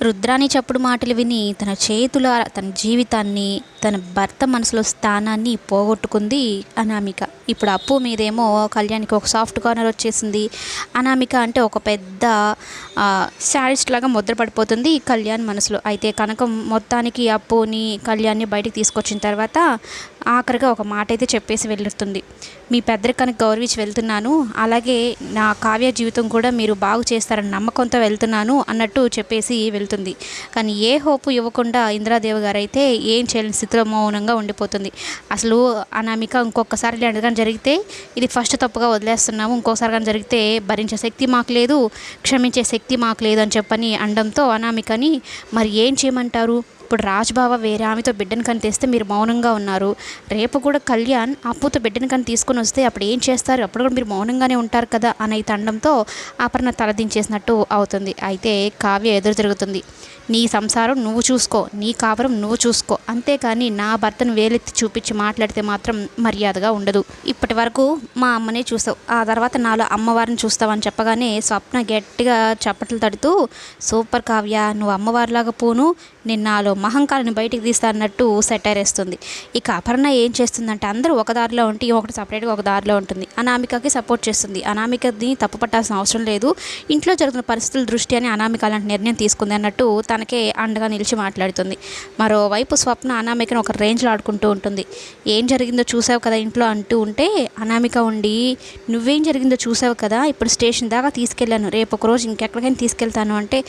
రుద్రాణి చప్పుడు మాటలు విని తన చేతుల తన జీవితాన్ని, తన భర్త మనసులో స్థానాన్ని పోగొట్టుకుంది అనామిక. ఇప్పుడు అప్పు మీదేమో కళ్యాణ్‌కి ఒక సాఫ్ట్ కార్నర్ వచ్చేసింది. అనామిక అంటే ఒక పెద్ద శాడిస్ట్ లాగా ముద్ర పడిపోతుంది కళ్యాణ్ మనసులో. అయితే కనకం మొత్తానికి అప్పుని, కళ్యాణ్‌ని బయటికి తీసుకొచ్చిన తర్వాత ఆఖరిగా ఒక మాట అయితే చెప్పేసి వెళ్తుంది. మీ పెద్దరికానికి గౌరవించి వెళ్తున్నాను, అలాగే నా కావ్య జీవితం కూడా మీరు బాగు చేస్తారని నమ్మకంతో వెళ్తున్నాను అన్నట్టు చెప్పేసి వెళ్తుంది. కానీ ఏ హోపు ఇవ్వకుండా ఇందిరాదేవి గారు అయితే ఏం చేయలేని స్థితిలో మౌనంగా ఉండిపోతుంది. అసలు అనామిక ఇంకొకసారి ఇలాంటిది జరిగితే ఇది ఫస్ట్ తప్పుగా వదిలేస్తున్నాము, ఇంకోసారి కానీ జరిగితే భరించే శక్తి మాకు లేదు, క్షమించే శక్తి మాకు లేదు అని చెప్పని అనడంతో అనామికని మరి ఏం చేయమంటారు? ఇప్పుడు రాజ్బావ వేరే ఆమెతో బిడ్డను కని తెస్తే మీరు మౌనంగా ఉన్నారు, రేపు కూడా కళ్యాణ్ అప్పుతో బిడ్డను కని తీసుకొని వస్తే అప్పుడు ఏం చేస్తారు? అప్పుడు కూడా మీరు మౌనంగానే ఉంటారు కదా అని అనడంతో అపర్ణ తలదించేసినట్టు అవుతుంది. అయితే కావ్య ఎదురు తిరుగుతుంది. నీ సంసారం నువ్వు చూసుకో, నీ కాపురం నువ్వు చూసుకో, అంతేకాని నా భర్తను వేలెత్తి చూపించి మాట్లాడితే మాత్రం మర్యాదగా ఉండదు. ఇప్పటి వరకు మా అమ్మనే చూసావు, ఆ తర్వాత నాలో అమ్మవారిని చూస్తావని చెప్పగానే స్వప్న గట్టిగా చప్పట్లు తడుతూ, సూపర్ కావ్య, నువ్వు అమ్మవారిలాగా పోను, నేను నాలో మహంకారాన్ని బయటికి తీస్తా అన్నట్టు సెటైర్ వేస్తుంది. ఇక అపర్ణ ఏం చేస్తుందంటే అందరూ ఒక దారిలో ఉంటే ఒకటి సపరేట్గా ఒక దారిలో ఉంటుంది. అనామికకి సపోర్ట్ చేస్తుంది. అనామికని తప్పు పట్టాల్సిన అవసరం లేదు, ఇంట్లో జరుగుతున్న పరిస్థితుల దృష్టి అని అనామిక అలాంటి నిర్ణయం తీసుకుంది అన్నట్టు తనకే అండగా నిలిచి మాట్లాడుతుంది. మరోవైపు స్వప్న అనామికను ఒక రేంజ్లో ఆడుకుంటూ ఉంటుంది. ఏం జరిగిందో చూసావు కదా ఇంట్లో అంటూ ఉంటే అనామిక ఉండి, నువ్వేం జరిగిందో చూసావు కదా, ఇప్పుడు స్టేషన్ దాకా తీసుకెళ్ళాను, రేపు ఒకరోజు ఇంకెక్కడికైనా తీసుకెళ్తాను అంటే,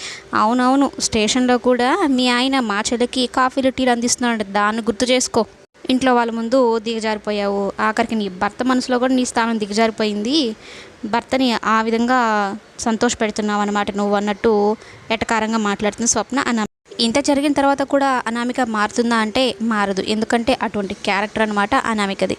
అవునవును స్టేషన్లో కూడా మీ ఆయన మా చెల్లికి కాఫీలు టీలు అందిస్తున్నాడు, దాన్ని గుర్తు చేసుకో, ఇంట్లో వాళ్ళ ముందు దిగజారిపోయావు, ఆఖరికి నీ భర్త మనసులో కూడా నీ స్థానం దిగజారిపోయింది, భర్తని ఆ విధంగా సంతోష పెడుతున్నావు అన్నమాట నువ్వు అన్నట్టు ఎటకారంగా మాట్లాడుతుంది స్వప్న. ఇంత జరిగిన తర్వాత కూడా అనామిక మారుతుందా అంటే మారదు, ఎందుకంటే అటువంటి క్యారెక్టర్ అనమాట అనామికది.